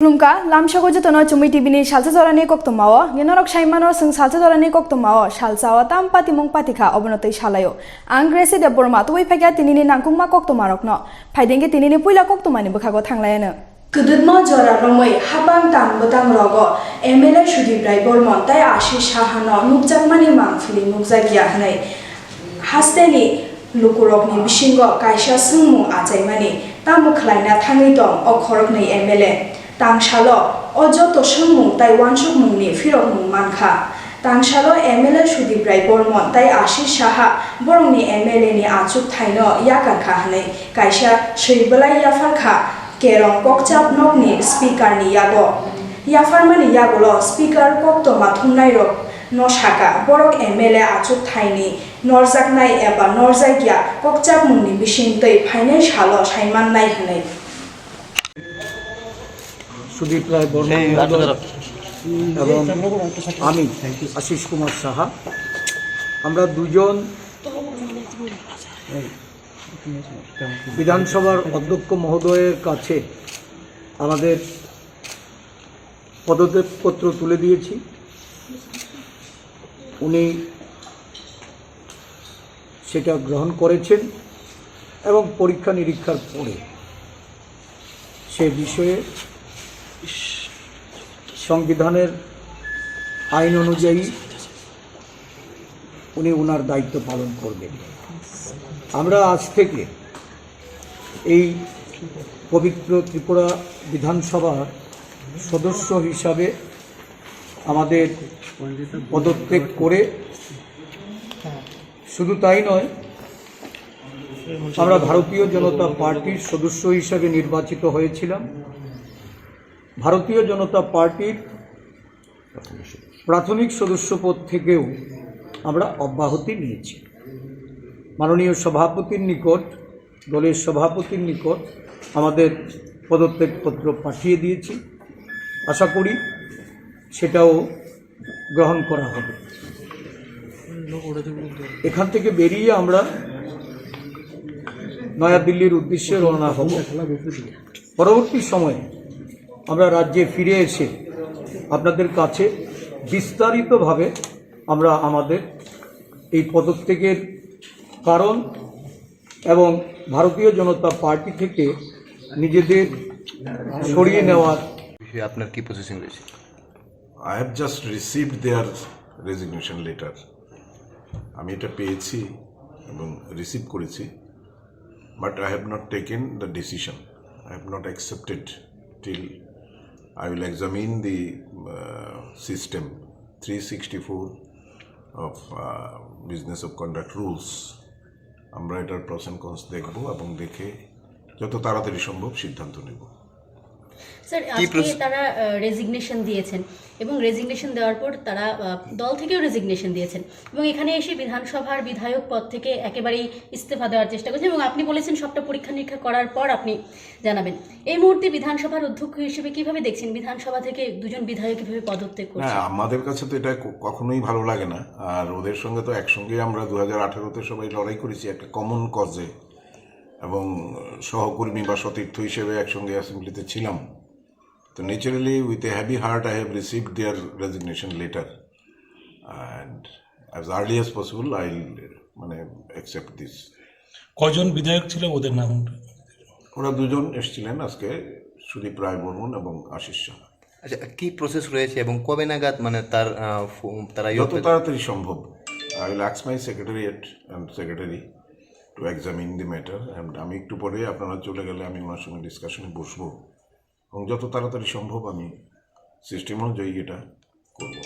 Lumka, lamshago jatono chumi tibini shalsa zorani koktomawo, ngenorok shaimano sing shalsa zorani koktomawo, shalsawa tampa timong patika obonotai shalayo. Angresi de borma tuwi pagya tinini nangkungma koktomarokno, paidenge tinini puila koktomani bukhago thanglayano. Kudutma jora romoi habang tang botang rogo, MLA Sudiprai Bormon tai Ashish Shahano nukjakmani mangfili nukjagia hanai. Hasteni lukurokni bishingo kaisha sungmung achaimani, tamu khlaina thangi dong okhorokni MLA. Tangshalo ojoto sungmung tai wansukmungni firokmung mankha. Tangshalo MLA Sudiprai Bormon tai Ashish Shaha borongni MLA ni achuk thaino yakarkha hanai. Kaisha Shribalai yafarkha Kerong kokchap nokni speaker ni yago. Yafarmani yagolo speaker kokto mathumnai rok noshaka borok MLA achuk thaini norjaknai eba norjagya kokchap mungni bisingtei finance halo saimannai hanai. সুদীপ্রায় Barman এবং আমি আশিস কুমার সাহা আমরা দুজন বিধানসভার অধ্যক্ষ মহোদয়ের কাছে আমাদের পদত্যাগপত্র তুলে দিয়েছি। উনি সেটা গ্রহণ করেছেন এবং পরীক্ষা নিরীক্ষার পরে সে বিষয়ে সংবিধানের আইন অনুযায়ী উনি ওনার দায়িত্ব পালন করবেন। আমরা আজ থেকে এই পবিত্র ত্রিপুরা বিধানসভার সদস্য হিসাবে আমাদের পদত্যাগ করে শুধু তাই নয়, আমরা ভারতীয় জনতা পার্টির সদস্য হিসাবে নির্বাচিত হয়েছিলাম। ভারতীয় জনতা পার্টির প্রাথমিক সদস্যপদ থেকেও আমরা অব্যাহতি নিয়েছি। মাননীয় সভাপতির নিকট, দলের সভাপতির নিকট আমাদের পদত্যাগপত্র পাঠিয়ে দিয়েছি। আশা করি সেটাও গ্রহণ করা হবে। এখান থেকে বেরিয়ে আমরা নয়াদিল্লির উদ্দেশ্যে রওনা হব। পরবর্তী সময়ে আমরা রাজ্যে ফিরে এসে আপনাদের কাছে বিস্তারিতভাবে আমরা আমাদের এই পদত্যাগের কারণ এবং ভারতীয় জনতা পার্টি থেকে নিজেদের সরিয়ে নেওয়ার বিষয়ে আপনার কি পজিশন রয়েছে? I have just received their resignation letter. আমি এটা পেয়েছি এবং রিসিভ করেছি, but I have not taken the decision. I have not accepted till I will examine the system 364 of business of conduct rules. আমরা এটার প্রস and cons দেখব এবং দেখে যত তাড়াতাড়ি সম্ভব সিদ্ধান্ত নেব। স্যার, আজকে তারা রেজিগনেশন দিয়েছেন এবং রেজিগনেশন দেওয়ার পর তারা দল থেকেও রেজিগনেশন দিয়েছেন এবং এখানে এসে বিধানসভার বিধায়ক পদ থেকে একেবারেই ইস্তফা দেওয়ার চেষ্টা করছেন এবং আপনি বলেছেন সবটা পরীক্ষা নিরীক্ষা করার পর আপনি জানাবেন। এই মুহূর্তে বিধানসভার অধ্যক্ষ হিসেবে কিভাবে দেখছেন বিধানসভা থেকে দুজন বিধায়ক কিভাবে পদত্যাগ করছেন? না, আমাদের কাছে তো এটা কখনোই ভালো লাগে না। আর ওদের সঙ্গে তো একসঙ্গে আমরা 2018-তে সবাই লড়াই করেছি একটা কমন কজে এবং সহকর্মী বা সতীর্থ হিসেবে একসঙ্গে অ্যাসেম্বলিতে ছিলাম। So naturally, with a heavy heart, I have received their resignation letter, and as early as possible, I'll accept this. কজন বিধায়ক ছিল ওদের নাম? ওরা দুজন এসেছিলেন আজকে, সুদীপ রায় বর্মন এবং আশিস শাহ। আচ্ছা, কি প্রসেস রয়েছে এবং কবে নাগাদ তারা যত তাড়াতাড়ি সম্ভব I will ask my secretariat and secretary to examine the matter, and আমি একটু পরে আপনারা চলে গেলে আমি ওনার সঙ্গে ডিসকাশনে বসবো এবং যত তাড়াতাড়ি সম্ভব আমি সিস্টেম অনুযায়ী এটা করব।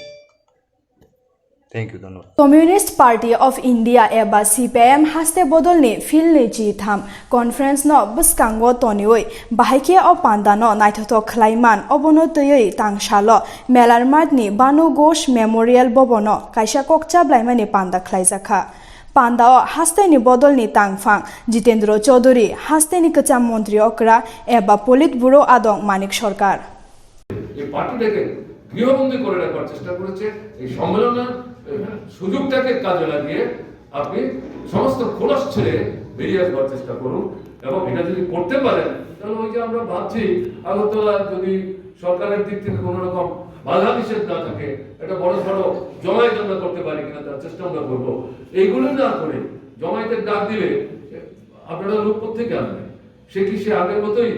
থ্যাংক ইউ, ধন্যবাদ। কমিউনিস্ট পার্টি অফ ইন্ডিয়া এবা CPIM হাস্তে বদলনি ফিলনি চিথাম কনফারেন্স ন বসকাঙ্গ তনিওই বাহাইকে অ পান্দানো নাইথত খ্লাইমান অবনতয়ই তাংশাল মেলার মাঠনি বানু ঘোষ মেমোরিয়াল ভবন কাইসা ককচাবলাইমানি পান্দা খ্লাইজাখা পান্দাও হাস্তেনি বদলনি তাংফাং জিতেন্দ্র চৌধুরী হাস্তেনি কচাম মন্ত্রী অকরা এবা পলিট ব্যুরো আদং মানিক সরকার এই পার্টিটাকে গৃহবন্দী করে রাখার চেষ্টা করেছে। এই সম্মেলনের সুযোগটাকে কাজে লাগিয়ে আপনি সমস্ত খোলস ছেড়ে বেরিয়ে আসবার চেষ্টা করুন এবং এটা যদি করতে পারেন তাহলে ওই যে আমরা ভাবছি আগরতলা যদি সরকারের দিক থেকে কোনো রকম বাধা নিষেধ না থাকে, একটা বড় সড়ো জমায়েত আমরা করতে পারি কিনা তার চেষ্টা আমরা করবো। এইগুলো না করে জমায়েতের ডাক দিলে আপনারা লোক কোথেকে আনবেন? সে কি সে আগের মতোই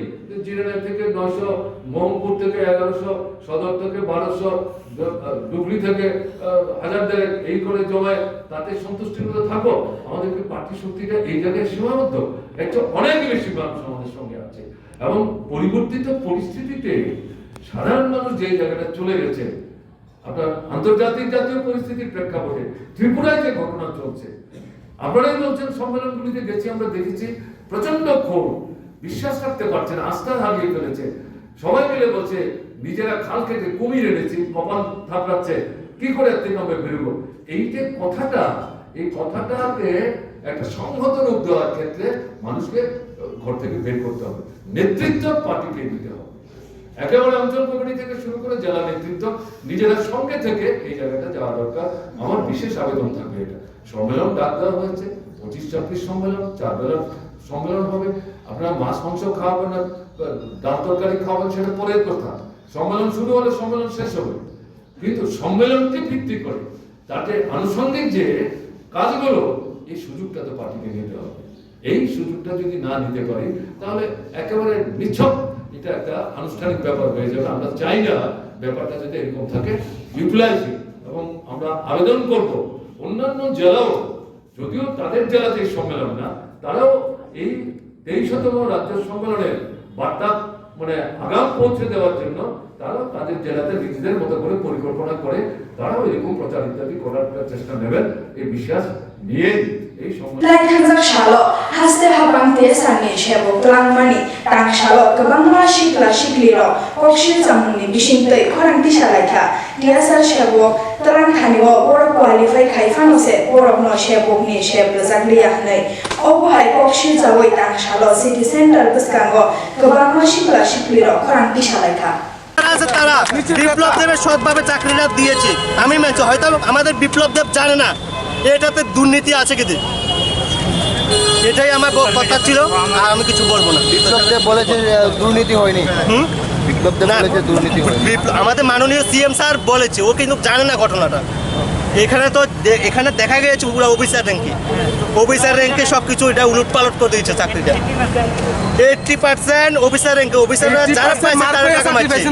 জিরানা থেকে 900, মোহাম্মদপুর থেকে 1100, সদর থেকে 1200, ডুবলি থেকে 1000 এই করে জমায়, তাতে সন্তুষ্টির মধ্যে থাকো? আমাদেরকে পার্টি শক্তিটা এই জায়গায় সীমাবদ্ধ, একটা অনেক বেশি মানুষ আমাদের সঙ্গে আছে এবং পরিবর্তিত পরিস্থিতিতে সাধারণ মানুষ যে জায়গাটা চলে গেছে, আপনার আন্তর্জাতিক জাতীয় পরিস্থিতির প্রেক্ষাপটে ত্রিপুরায় যে ঘটনা চলছে, আপনারাই বলছেন সম্মেলনগুলিতে গেছি, আমরা দেখেছি প্রচন্ড ক্ষোভ, বিশ্বাস রাখতে পারছেন, আস্থা হারিয়ে ফেলেছে। সবাই মিলে বলছে নিজেরা খাল কেটে কুমির এনেছি, কপাল থাপড়াচ্ছে, কি করে 3 নম্বরে বেরোবো। এই যে কথাটা, এই কথাটাকে একটা সংহত রূপ দেওয়ার ক্ষেত্রে মানুষকে ঘর থেকে বের করতে হবে, নেতৃত্ব পার্টিকে দিতে হবে। একেবারে অঞ্চল কমিটি থেকে শুরু করে জেলা নেতৃত্ব নিজেরা সঙ্গে থেকে এই জায়গাটা যাওয়া দরকার। আমার বিশেষ আবেদন থাকবে, এটা সম্মেলন ডাক দেওয়া হয়েছে, 25-26 সম্মেলন, 4 বেলার সম্মেলন হবে। আপনারা মাছ মাংস খাওয়াবেন না, ডাল তরকারি খাওয়াবেন, সেটা পরের কথা। সম্মেলন শুরু হলে সম্মেলন শেষ হবে, কিন্তু সম্মেলনকে ভিত্তি করে তাতে আনুষঙ্গিক যে কাজগুলো, এই সুযোগটা তো পার্টিকে নিতে হবে। এই সুযোগটা যদি না নিতে পারি তাহলে একেবারে নিছক এটা একটা আনুষ্ঠানিক ব্যাপার হয়ে যাবে। আমরা চাই না ব্যাপারটা যদি এরকম থাকে, ইউটিলাইজিং। এবং আমরা আবেদন করব অন্যান্য জেলাও, যদিও তাদের জেলাতে এই সম্মেলন না, তারাও এই 23তম রাজ্য সম্মেলনের বার্তা মানে আগাম পৌঁছে দেওয়ার জন্য তারাও তাদের জেলাতে নিজেদের মতো করে পরিকল্পনা করে তারাও এরকম প্রচার ইত্যাদি করার চেষ্টা নেবেন, এই বিশ্বাস নিয়ে এই সম্মেলন। Laithangzak shalo haste habang te sanni shebo klangmani tang shalo kabangma shikla shikliro kokshil jamungni bisingtei khorangti shalaikha diasar shebo tarang thanio borok qualify khaifanose borokno shebokni sheblajak liakhnai obohai kokshil jawoi tang shalo city center bskango kabangma shikla shikliro khorangti shalaikha তারা বিপ্লব দেবের সৎভাবে চাকরিটা দিয়েছে। আমি মেনে হয়তো আমাদের বিপ্লব দেব জানে না এটাতে দুর্নীতি আছে কিন্তু, এটাই আমার কথা ছিল, আর আমি কিছু বলবো না। বিপ্লব দেব বলেছে দুর্নীতি হয়নি। বিপ্লব দেব বলেছে দুর্নীতি হয়নি। আমাদের মাননীয় সিএম স্যার বলেছে, ও কিন্তু জানে না ঘটনাটা। এখানে তো এখানে দেখা গেছে পুরো অফিসার র্যাঙ্কে সব কিছু এটা উলট পালট করে দিয়েছে চাকরিটা। 80% অফিসার র্যাঙ্কে, অফিসাররা যারা পাইছে তারা টাকা মারছে।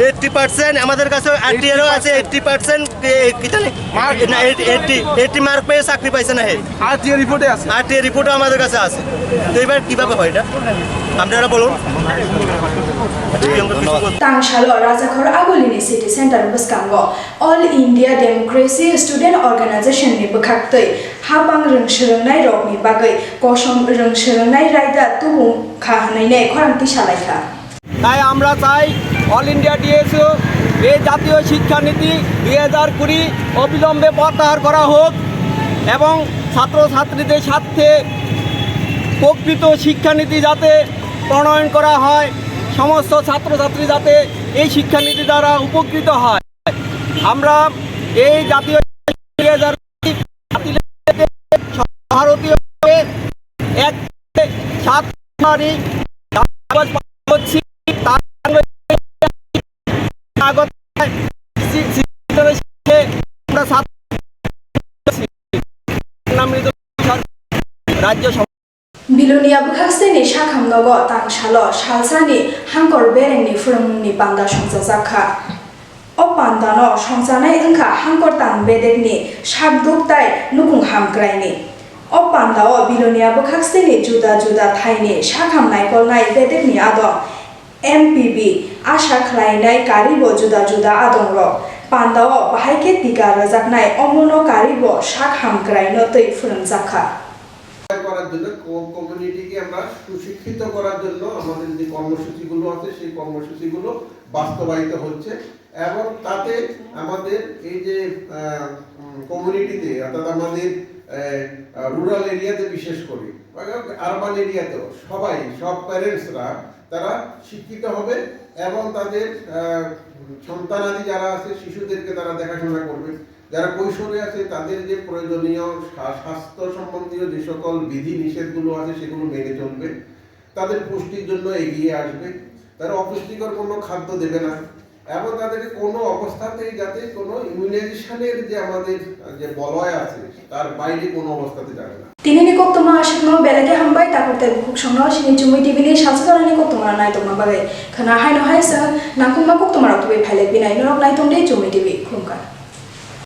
80% আমাদের কাছে আরটিআরও আছে, 80% কি জানি 80 মার্ক পেয়ে চাকরি পাইছে না। আরটিআর রিপোর্টে আছে, আরটিআর রিপোর্টও আমাদের কাছে আছে। তো এবার কিভাবে হয় এটা আপনারা বলুন। Tangshalo Rajakhor Agolini City Center Bskango All India Democracy Student Organization ni bkhaktei habang rungshrungnai rokni bagai kosom rungshrungnai raida tubung khahnai nei khorangti shalaikha। তাই আমরা চাই অল ইন্ডিয়া ডিএসইউ এই জাতীয় শিক্ষানীতি 2020 অবিলম্বে প্রত্যাহার করা হোক এবং ছাত্রছাত্রীদের স্বার্থে প্রকৃত শিক্ষানীতি যাতে প্রণয়ন করা হয়, সমস্ত ছাত্রছাত্রী যাতে এই শিক্ষানীতি দ্বারা উপকৃত হয়। আমরা এই জাতীয় ভারতীয় এক 7 জানুয়ারি রাজ্য Bilonia bkhakseni shakhamnogo tangshalo shalsani hangkor berengni phurumni panda songjakha o pandano songjanai wngkha hangkor tang bedekni shakduktai nukung hamkraini o pandao Bilonia bkhakseni juda juda thaini shakhamnai kolnai bedekni adong MPB asha khlainai karibo juda juda adongro pandao bahaike tika rajaknai omono karibo shakhamkraino tei phurumjakha করার জন্য কমিউনিটিকে আমরা সুশিক্ষিত করার জন্য আমাদের যে কর্মসূচিগুলো আছে সেই কর্মসূচিগুলো বাস্তবায়িত হচ্ছে এবং তাতে আমাদের এই যে কমিউনিটিতে অর্থাৎ আমাদের রুরাল এরিয়াতে বিশেষ করে আরবান এরিয়াতেও সব প্যারেন্টসরা তারা শিক্ষিত হবে এবং তাদের সন্তানাদি যারা আছে শিশুদেরকে তারা দেখাশোনা করবে। যারা কৈশোরে আছে তাদের যে প্রয়োজনীয় স্বাস্থ্য সম্বন্ধীয় যে সকল বিধি নিষেধগুলো আছে সেগুলো মেনে চলবে, তাদের পুষ্টির জন্য এগিয়ে আসবে। তারা অপুষ্টিকর কোনো খাদ্য দেবে না এবং তাদের কোনো অবস্থাতেই যাতে কোনো ইমিউনাইজেশনের যে আমাদের যে বলয় আছে তার বাইরে কোনো অবস্থাতে যাবে না tinini koktoma ashikno belage hambai tapor tel buk songno sini chumui tibini salsadorani koktoma nai tongma bagai khana haino haisa nakuma koktoma rok tubai phaile binai norok nai tongde chumui tibi khumka